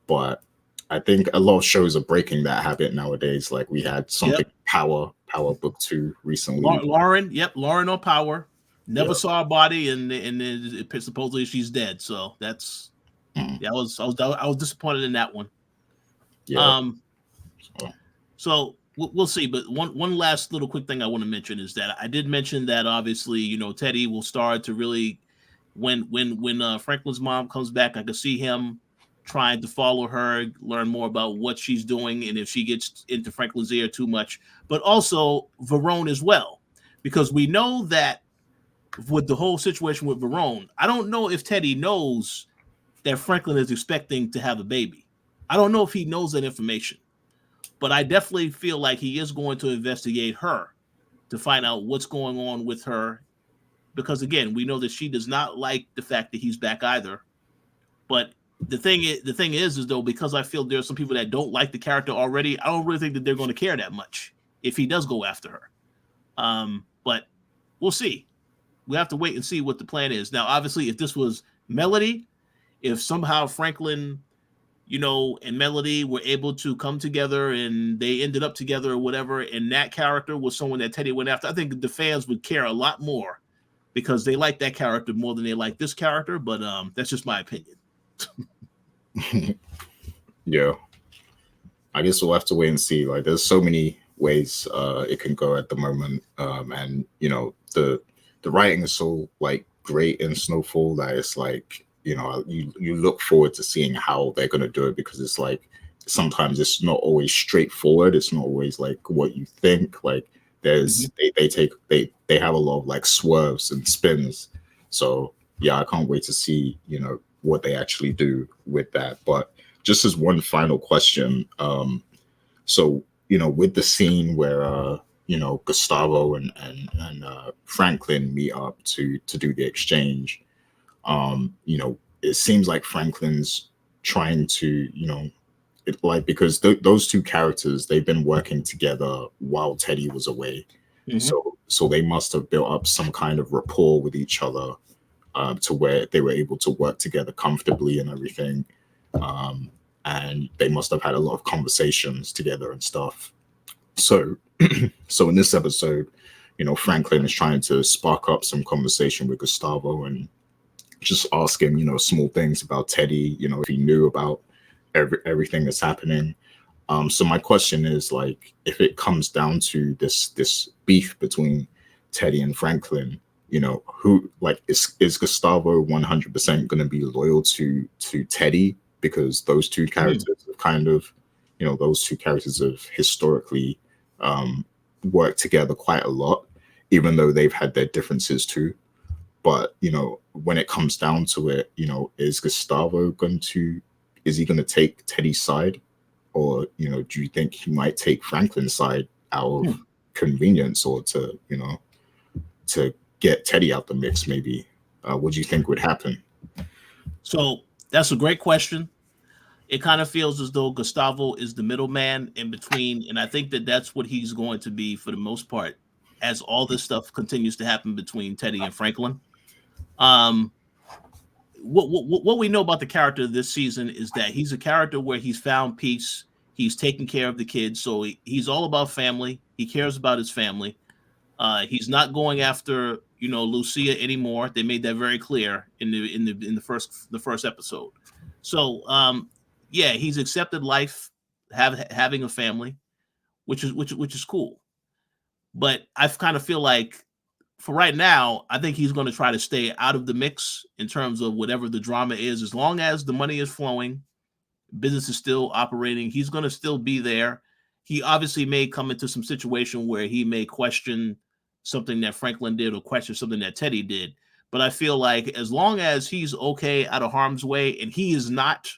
But I think a lot of shows are breaking that habit nowadays. Like we had something Power Book 2 recently. Lauren on Power. Never saw a body, and supposedly she's dead. So that's I was disappointed in that one. Yeah. So we'll see. But one last little quick thing I want to mention is that I did mention that obviously Teddy will start to really when Franklin's mom comes back, I can see him trying to follow her, learn more about what she's doing, and if she gets into Franklin's ear too much, but also Verone as well, because we know that with the whole situation with Verone, I don't know if Teddy knows that Franklin is expecting to have a baby. I don't know if he knows that information, but I definitely feel like he is going to investigate her to find out what's going on with her, because again, we know that she does not like the fact that he's back either. But the thing is though, because I feel there's some people that don't like the character already, I don't really think that they're going to care that much if he does go after her. But we'll see. We have to wait and see what the plan is. Now, obviously, if this was Melody, if somehow Franklin, and Melody were able to come together and they ended up together or whatever, and that character was someone that Teddy went after, I think the fans would care a lot more because they like that character more than they like this character. But that's just my opinion. Yeah. I guess we'll have to wait and see. Like, there's so many ways it can go at the moment, and the writing is so like great in Snowfall that it's like you look forward to seeing how they're going to do it, because it's like sometimes it's not always straightforward. It's not always like what you think. Like there's they have a lot of like swerves and spins. So yeah, I can't wait to see what they actually do with that. But just as one final question, so with the scene where Gustavo and Franklin meet up to do the exchange, it seems like Franklin's trying to because those two characters, they've been working together while Teddy was away. Mm-hmm. So they must have built up some kind of rapport with each other to where they were able to work together comfortably and everything. And they must have had a lot of conversations together and stuff. So in this episode, Franklin is trying to spark up some conversation with Gustavo and just ask him, small things about Teddy, if he knew about everything that's happening. So my question is, like, if it comes down to this beef between Teddy and Franklin, who is Gustavo 100% going to be loyal to Teddy, because those two characters have kind of, those two characters have historically worked together quite a lot, even though they've had their differences too. But when it comes down to it, is Gustavo going to is he going to take Teddy's side, or do you think he might take Franklin's side out of convenience, or to get Teddy out the mix? Maybe. What do you think would happen? So that's a great question. It kind of feels as though Gustavo is the middleman in between, and I think that that's what he's going to be for the most part, as all this stuff continues to happen between Teddy and Franklin. What we know about the character this season is that he's a character where he's found peace. He's taking care of the kids, so he's all about family. He cares about his family. He's not going after Lucia anymore. They made that very clear in the first episode. So yeah, he's accepted life, having a family, which is cool. But I kind of feel like for right now, I think he's going to try to stay out of the mix in terms of whatever the drama is. As long as the money is flowing, business is still operating, he's going to still be there. He obviously may come into some situation where he may question something that Franklin did or question something that Teddy did. But I feel like as long as he's okay out of harm's way and he is not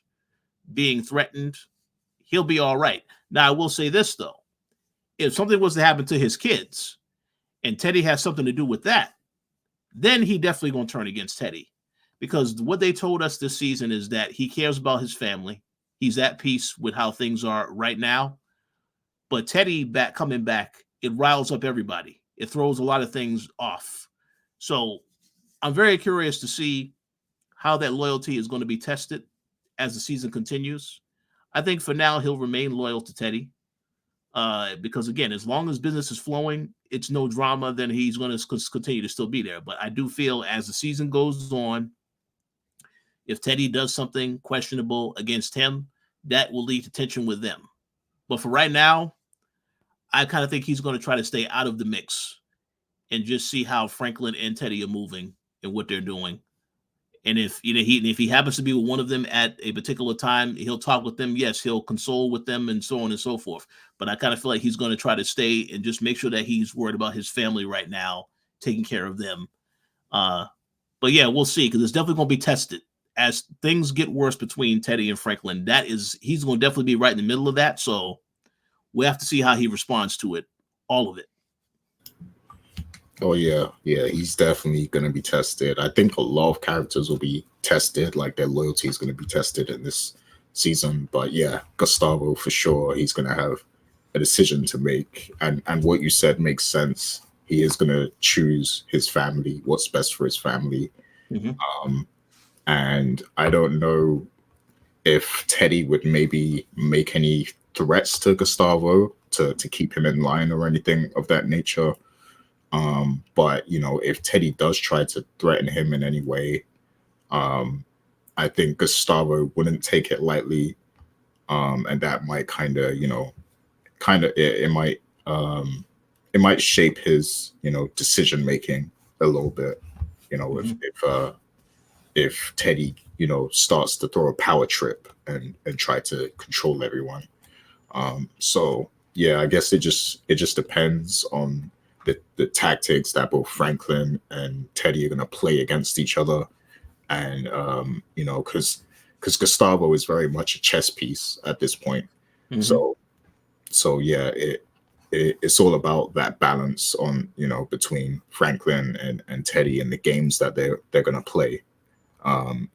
being threatened, he'll be all right. Now, I will say this, though. If something was to happen to his kids and Teddy has something to do with that, then he definitely going to turn against Teddy. Because what they told us this season is that he cares about his family. He's at peace with how things are right now. But Teddy coming back, it riles up everybody. It throws a lot of things off. So I'm very curious to see how that loyalty is going to be tested as the season continues. I think for now, he'll remain loyal to Teddy. Because again, as long as business is flowing, it's no drama, then he's going to continue to still be there. But I do feel as the season goes on, if Teddy does something questionable against him, that will lead to tension with them. But for right now, I kind of think he's going to try to stay out of the mix and just see how Franklin and Teddy are moving and what they're doing. And if he happens to be with one of them at a particular time, he'll talk with them. Yes, he'll console with them and so on and so forth. But I kind of feel like he's going to try to stay and just make sure that he's worried about his family right now, taking care of them. But yeah, we'll see, because it's definitely going to be tested as things get worse between Teddy and Franklin. He's going to definitely be right in the middle of that. So we have to see how he responds to it, all of it. Oh yeah, he's definitely going to be tested. I think a lot of characters will be tested, like their loyalty is going to be tested in this season. But yeah, Gustavo for sure, he's going to have a decision to make, and what you said makes sense. He is going to choose his family, what's best for his family. Mm-hmm. And I don't know if Teddy would maybe make any threats to Gustavo to keep him in line or anything of that nature. But if Teddy does try to threaten him in any way, I think Gustavo wouldn't take it lightly, and that might it might shape his decision making a little bit. If Teddy starts to throw a power trip and try to control everyone. So yeah, I guess it just depends on the tactics that both Franklin and Teddy are going to play against each other. And, because Gustavo is very much a chess piece at this point. Mm-hmm. So yeah, it's all about that balance on, between Franklin and Teddy and the games that they're going to play. And,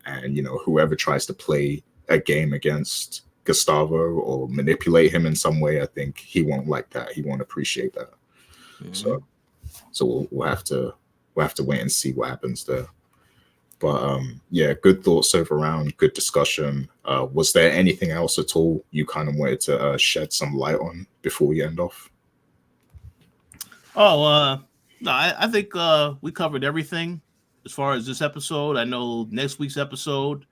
whoever tries to play a game against Gustavo or manipulate him in some way, I think he won't like that. He won't appreciate that. Mm-hmm. So we'll have to wait and see what happens there. But yeah, good thoughts overall, good discussion. Was there anything else at all you kind of wanted to shed some light on before we end off? No, I think we covered everything as far as this episode. I know next week's episode,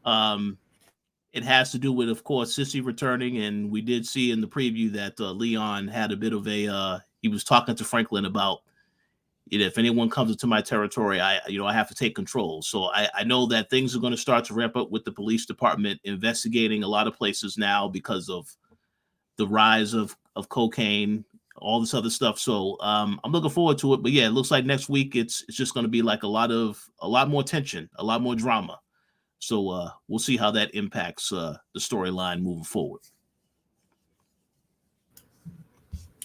it has to do with, of course, Sissy returning, and we did see in the preview that Leon had a bit of he was talking to Franklin about, if anyone comes into my territory, I have to take control. So I know that things are going to start to ramp up with the police department investigating a lot of places now because of the rise of cocaine, all this other stuff. So I'm looking forward to it. But yeah, it looks like next week it's just going to be like a lot more tension, a lot more drama. So we'll see how that impacts the storyline moving forward.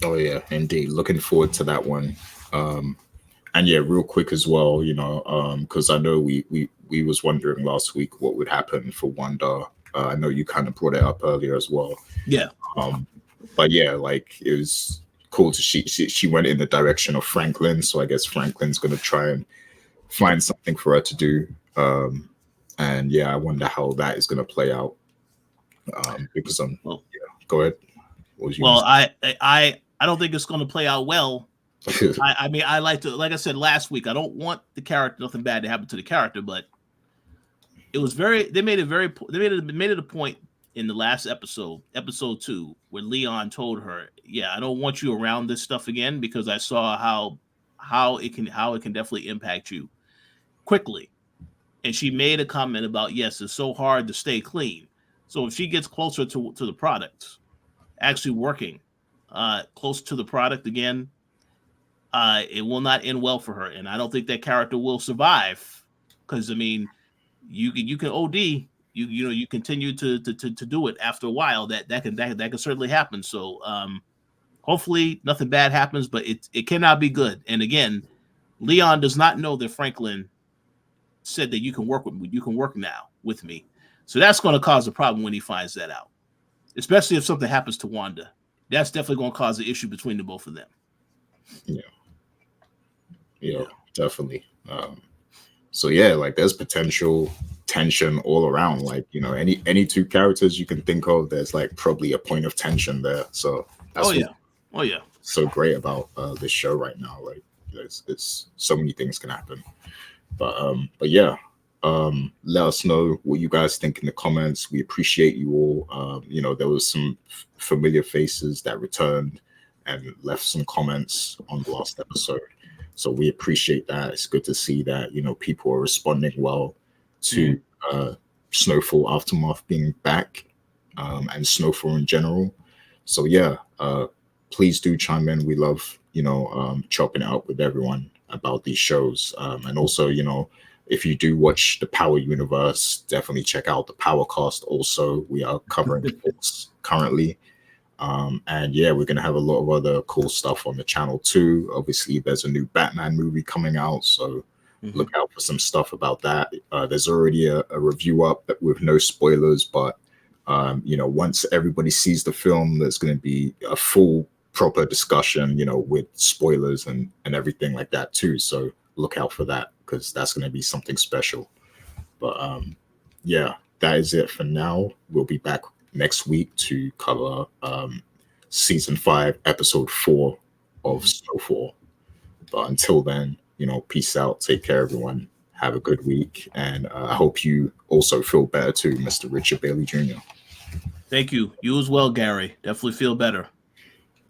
Oh yeah, indeed. Looking forward to that one. And yeah, real quick as well, because I know we was wondering last week what would happen for Wanda. I know you kind of brought it up earlier as well. Yeah. But yeah, like it was cool to she went in the direction of Franklin, so I guess Franklin's gonna try and find something for her to do. And yeah, I wonder how that is gonna play out. Because go ahead. What was you Well, I don't think it's going to play out well. I mean, like I said last week, I don't want nothing bad to happen to the character, but it was they made it a point in the last episode 2, where Leon told her, yeah, I don't want you around this stuff again, because I saw how it can definitely impact you quickly. And she made a comment about, yes, it's so hard to stay clean. So if she gets closer to the product, actually working close to the product again, it will not end well for her. And I don't think that character will survive, because I mean, you can OD, you continue to do it after a while. That can certainly happen. So hopefully nothing bad happens, but it cannot be good. And again, Leon does not know that Franklin said that you can work now with me. So that's going to cause a problem when he finds that out, especially if something happens to Wanda. That's definitely going to cause an issue between the both of them. Yeah, definitely. So yeah, like there's potential tension all around. Like, any two characters you can think of, there's like probably a point of tension there. So that's so great about this show right now. Like it's so many things can happen. But yeah, let us know what you guys think in the comments. We appreciate you all. There was some familiar faces that returned and left some comments on the last episode. So we appreciate that. It's good to see that, people are responding well to Snowfall Aftermath being back, and Snowfall in general. So yeah, please do chime in. We love, chopping it up with everyone about these shows. And also, if you do watch the Power Universe, definitely check out the Powercast. Also, we are covering books currently. And yeah, we're going to have a lot of other cool stuff on the channel too. Obviously, there's a new Batman movie coming out, so look out for some stuff about that. There's already a review up with no spoilers, but once everybody sees the film, there's going to be a full proper discussion, with spoilers and everything like that too. So look out for that, because that's going to be something special. But yeah, that is it for now. We'll be back next week to cover season 5, episode 4 of Snowfall. But until then, peace out. Take care, everyone. Have a good week. And I hope you also feel better too, Mr. Richard Bailey Jr. Thank you. You as well, Gary. Definitely feel better.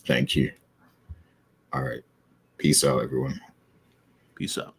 Thank you. All right. Peace out, everyone. Peace out.